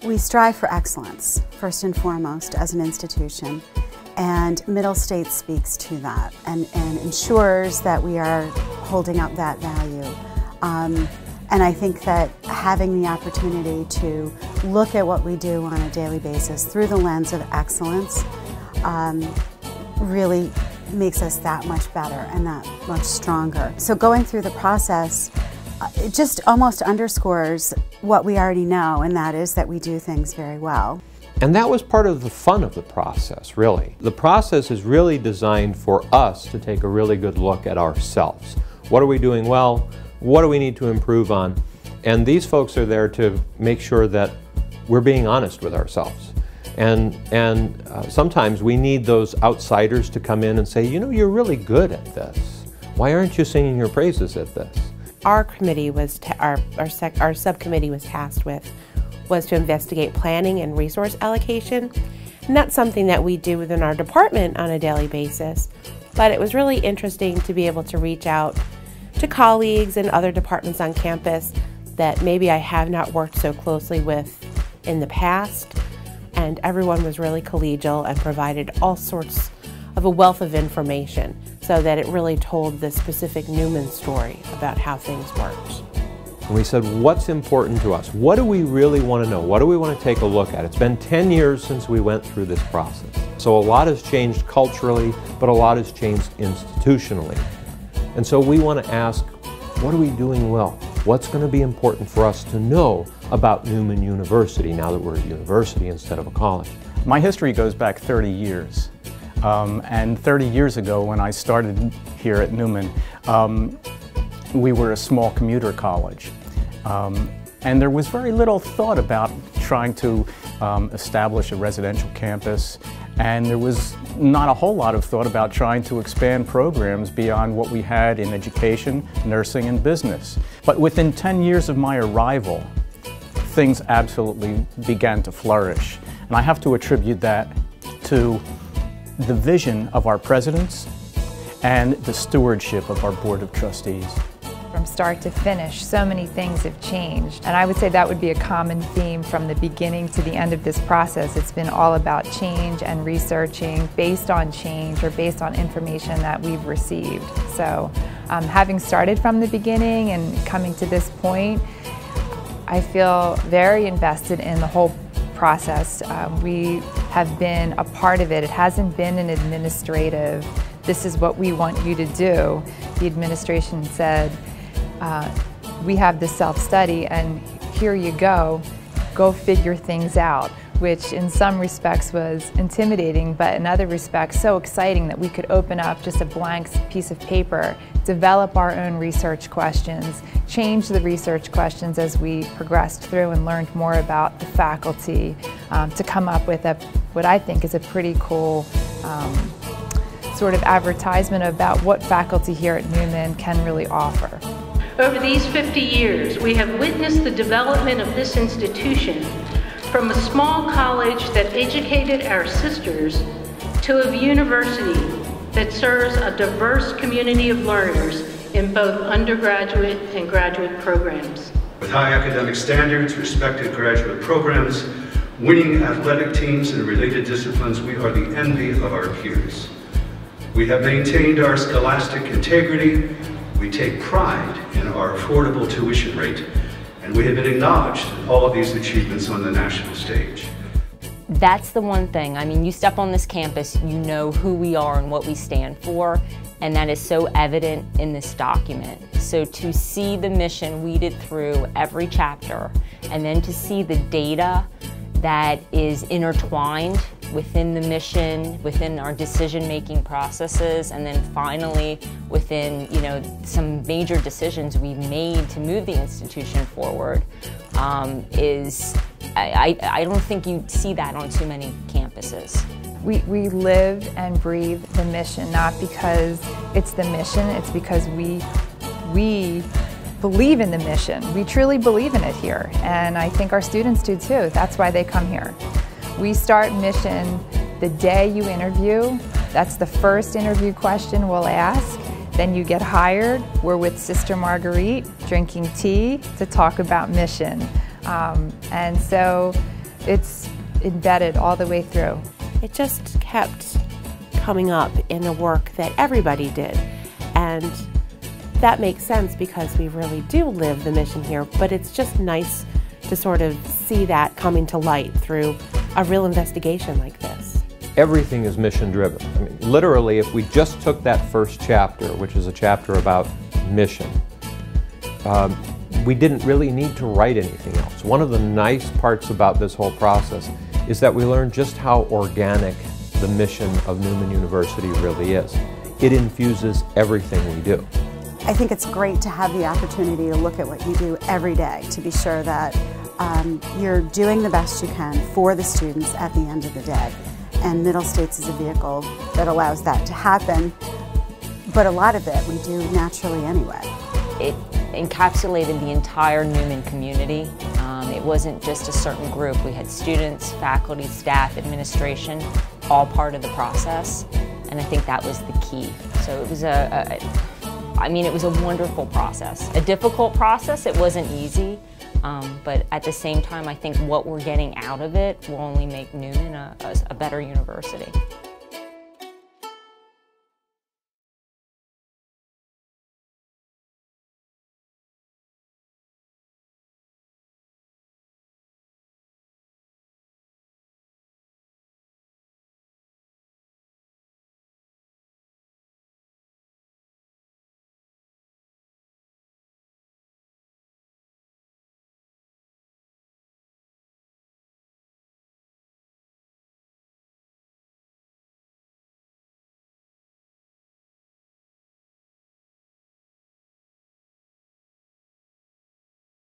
We strive for excellence, first and foremost, as an institution, and Middle State speaks to that and ensures that we are holding up that value. And I think that having the opportunity to look at what we do on a daily basis through the lens of excellence really makes us that much better and that much stronger. So going through the process, it just almost underscores what we already know, and that is that we do things very well. And that was part of the fun of the process, really. The process is really designed for us to take a really good look at ourselves. What are we doing well? What do we need to improve on? And these folks are there to make sure that we're being honest with ourselves. And sometimes we need those outsiders to come in and say, you know, you're really good at this. Why aren't you singing your praises at this? Our committee was, our subcommittee was tasked with was to investigate planning and resource allocation. And that's something that we do within our department on a daily basis. But it was really interesting to be able to reach out to colleagues and other departments on campus that maybe I have not worked so closely with in the past. And everyone was really collegial and provided all sorts of a wealth of information so that it really told the specific Neumann story about how things worked. And we said, what's important to us? What do we really want to know? What do we want to take a look at? It's been 10 years since we went through this process. So a lot has changed culturally, but a lot has changed institutionally. And so we want to ask, what are we doing well? What's going to be important for us to know about Neumann University now that we're a university instead of a college? My history goes back 30 years. And 30 years ago when I started here at Neumann, we were a small commuter college. And there was very little thought about trying to establish a residential campus, and there was not a whole lot of thought about trying to expand programs beyond what we had in education, nursing, and business. But within 10 years of my arrival, things absolutely began to flourish. And I have to attribute that to the vision of our presidents and the stewardship of our Board of Trustees. From start to finish, so many things have changed. And I would say that would be a common theme from the beginning to the end of this process. It's been all about change and researching based on change or based on information that we've received. So having started from the beginning and coming to this point, I feel very invested in the whole process. We have been a part of it. It hasn't been an administrative, this is what we want you to do. The administration said, we have this self-study and here you go figure things out, which in some respects was intimidating, but in other respects so exciting that we could open up just a blank piece of paper, develop our own research questions, change the research questions as we progressed through and learned more about the faculty to come up with what I think is a pretty cool sort of advertisement about what faculty here at Neumann can really offer. Over these 50 years, we have witnessed the development of this institution from a small college that educated our sisters to a university that serves a diverse community of learners in both undergraduate and graduate programs. With high academic standards, respected graduate programs, winning athletic teams and related disciplines, we are the envy of our peers. We have maintained our scholastic integrity. We take pride in our affordable tuition rate, and we have been acknowledged in all of these achievements on the national stage. That's the one thing. I mean, you step on this campus, you know who we are and what we stand for, and that is so evident in this document. So to see the mission weeded through every chapter, and then to see the data that is intertwined within the mission, within our decision-making processes, and then finally within, you know, some major decisions we've made to move the institution forward, I don't think you see that on too many campuses. We live and breathe the mission, not because it's the mission, it's because we believe in the mission. We truly believe in it here, and I think our students do too. That's why they come here. We start mission the day you interview. That's the first interview question we'll ask. Then you get hired. We're with Sister Marguerite drinking tea to talk about mission. And so It's embedded all the way through. It just kept coming up in the work that everybody did. And that makes sense because we really do live the mission here, but it's just nice to sort of see that coming to light through a real investigation like this. Everything is mission driven. I mean, literally, if we just took that first chapter, which is a chapter about mission, we didn't really need to write anything else. One of the nice parts about this whole process is that we learned just how organic the mission of Neumann University really is. It infuses everything we do. I think it's great to have the opportunity to look at what you do every day to be sure that you're doing the best you can for the students at the end of the day. And Middle States is a vehicle that allows that to happen, but a lot of it we do naturally anyway. It encapsulated the entire Neumann community. It wasn't just a certain group. We had students, faculty, staff, administration, all part of the process, and I think that was the key. So it was it was a wonderful process. A difficult process, it wasn't easy, but at the same time I think what we're getting out of it will only make Neumann a better university.